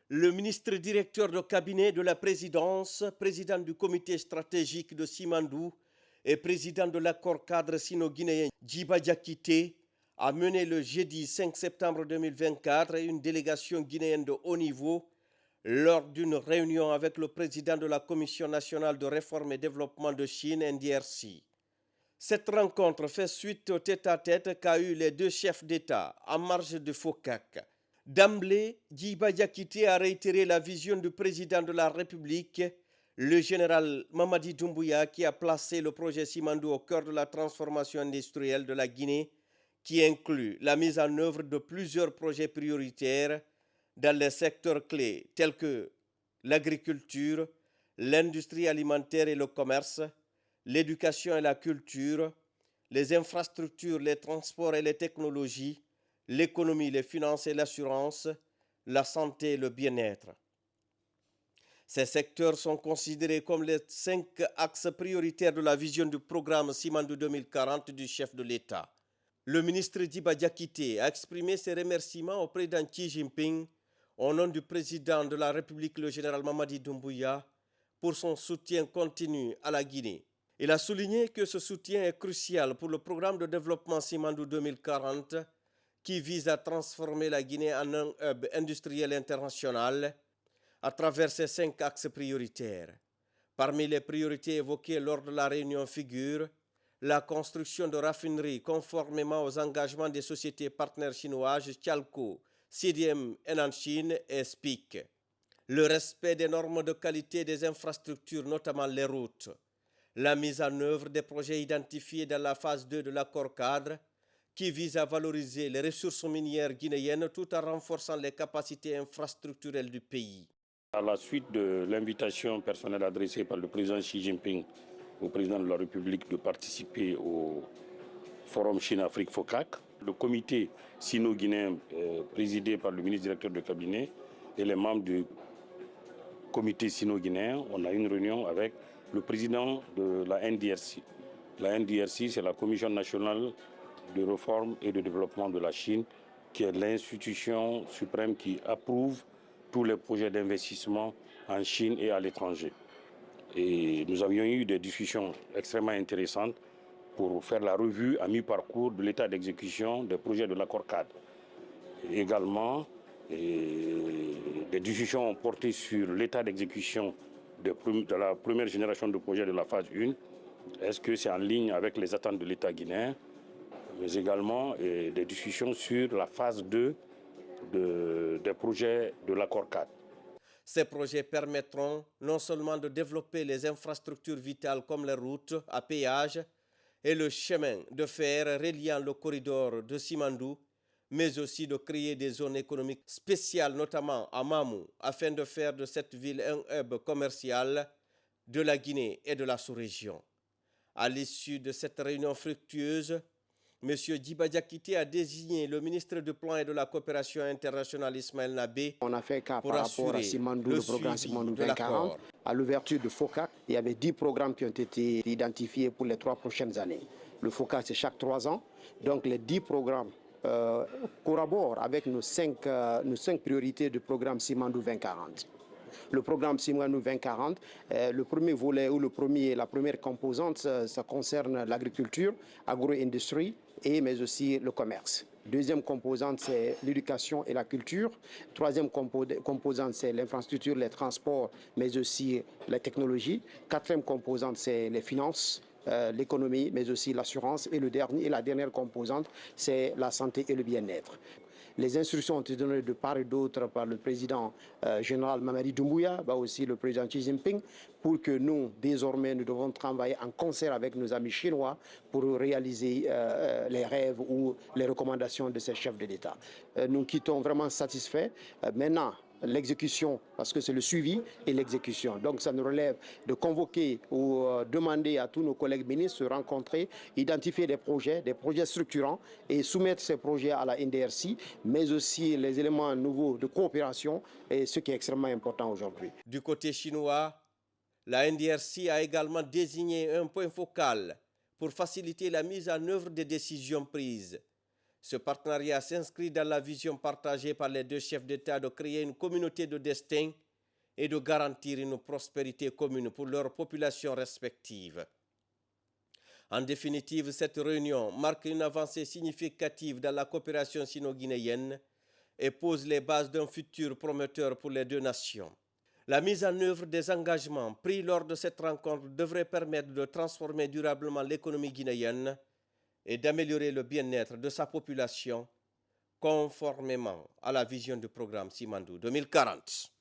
Le ministre directeur de cabinet de la présidence, président du comité stratégique de Simandou et président de l'accord cadre sino-guinéen Djiba Diakité a mené le jeudi 5 septembre 2024 une délégation guinéenne de haut niveau lors d'une réunion avec le président de la Commission nationale de réforme et développement de Chine, NDRC. Cette rencontre fait suite au tête-à-tête qu'a eu les deux chefs d'État en marge de FOCAC. D'emblée, Djiba Diakité a réitéré la vision du président de la République, le général Mamadi Doumbouya, qui a placé le projet Simandou au cœur de la transformation industrielle de la Guinée, qui inclut la mise en œuvre de plusieurs projets prioritaires dans les secteurs clés tels que l'agriculture, l'industrie alimentaire et le commerce, l'éducation et la culture, les infrastructures, les transports et les technologies, l'économie, les finances et l'assurance, la santé et le bien-être. Ces secteurs sont considérés comme les 5 axes prioritaires de la vision du programme Simandou 2040 du chef de l'État. Le ministre Djiba Diakité a exprimé ses remerciements au président Xi Jinping au nom du président de la République, le général Mamadi Doumbouya, pour son soutien continu à la Guinée. Il a souligné que ce soutien est crucial pour le programme de développement Simandou 2040 qui vise à transformer la Guinée en un hub industriel international à travers ses 5 axes prioritaires. Parmi les priorités évoquées lors de la réunion figurent la construction de raffineries conformément aux engagements des sociétés partenaires chinoises Chalco, CDM Chine et SPIC, le respect des normes de qualité des infrastructures, notamment les routes, la mise en œuvre des projets identifiés dans la phase 2 de l'accord cadre qui vise à valoriser les ressources minières guinéennes tout en renforçant les capacités infrastructurelles du pays. À la suite de l'invitation personnelle adressée par le président Xi Jinping au président de la République de participer au Forum Chine-Afrique FOCAC, le comité sino-guinéen présidé par le ministre directeur de cabinet et les membres du comité sino-guinéen, on a une réunion avec le président de la NDRC. La NDRC, c'est la Commission nationale de réforme et de développement de la Chine, qui est l'institution suprême qui approuve tous les projets d'investissement en Chine et à l'étranger. Et nous avions eu des discussions extrêmement intéressantes pour faire la revue à mi-parcours de l'état d'exécution des projets de l'accord cadre. Et également, des discussions ont porté sur l'état d'exécution de la première génération de projets de la phase 1. Est-ce que c'est en ligne avec les attentes de l'État guinéen? Mais également des discussions sur la phase 2 des projets de l'accord cadre. Ces projets permettront non seulement de développer les infrastructures vitales comme les routes à péage et le chemin de fer reliant le corridor de Simandou, mais aussi de créer des zones économiques spéciales, notamment à Mamou, afin de faire de cette ville un hub commercial de la Guinée et de la sous-région. À l'issue de cette réunion fructueuse, M. Djiba Diakité a désigné le ministre du Plan et de la Coopération internationale Ismaël Nabé. On a fait cas pour par rapport à assurer Simandou, le le programme suivi Simandou de 2040. l'accord. À l'ouverture de FOCAC, il y avait 10 programmes qui ont été identifiés pour les 3 prochaines années. Le FOCAC, c'est chaque 3 ans. Donc les 10 programmes collaborent avec nos 5 priorités du programme Simandou 2040. Le programme Simandou 2040, le premier volet ou la première composante, ça concerne l'agriculture, agro-industrie, mais aussi le commerce. Deuxième composante, c'est l'éducation et la culture. Troisième composante, c'est l'infrastructure, les transports, mais aussi la technologie. Quatrième composante, c'est les finances, l'économie, mais aussi l'assurance. Et la dernière composante, c'est la santé et le bien-être. Les instructions ont été données de part et d'autre par le président général Mamadi Doumbouya, aussi le président Xi Jinping, pour que nous, désormais, nous devons travailler en concert avec nos amis chinois pour réaliser les rêves ou les recommandations de ces chefs de l'État. Nous quittons vraiment satisfaits. Maintenant, l'exécution, parce que c'est le suivi et l'exécution. Donc ça nous relève de convoquer ou demander à tous nos collègues ministres de se rencontrer, identifier des projets structurants et soumettre ces projets à la NDRC, mais aussi les éléments nouveaux de coopération, et ce qui est extrêmement important aujourd'hui. Du côté chinois, la NDRC a également désigné un point focal pour faciliter la mise en œuvre des décisions prises. Ce partenariat s'inscrit dans la vision partagée par les deux chefs d'État de créer une communauté de destin et de garantir une prospérité commune pour leurs populations respectives. En définitive, cette réunion marque une avancée significative dans la coopération sino-guinéenne et pose les bases d'un futur prometteur pour les deux nations. La mise en œuvre des engagements pris lors de cette rencontre devrait permettre de transformer durablement l'économie guinéenne et d'améliorer le bien-être de sa population conformément à la vision du programme Simandou 2040.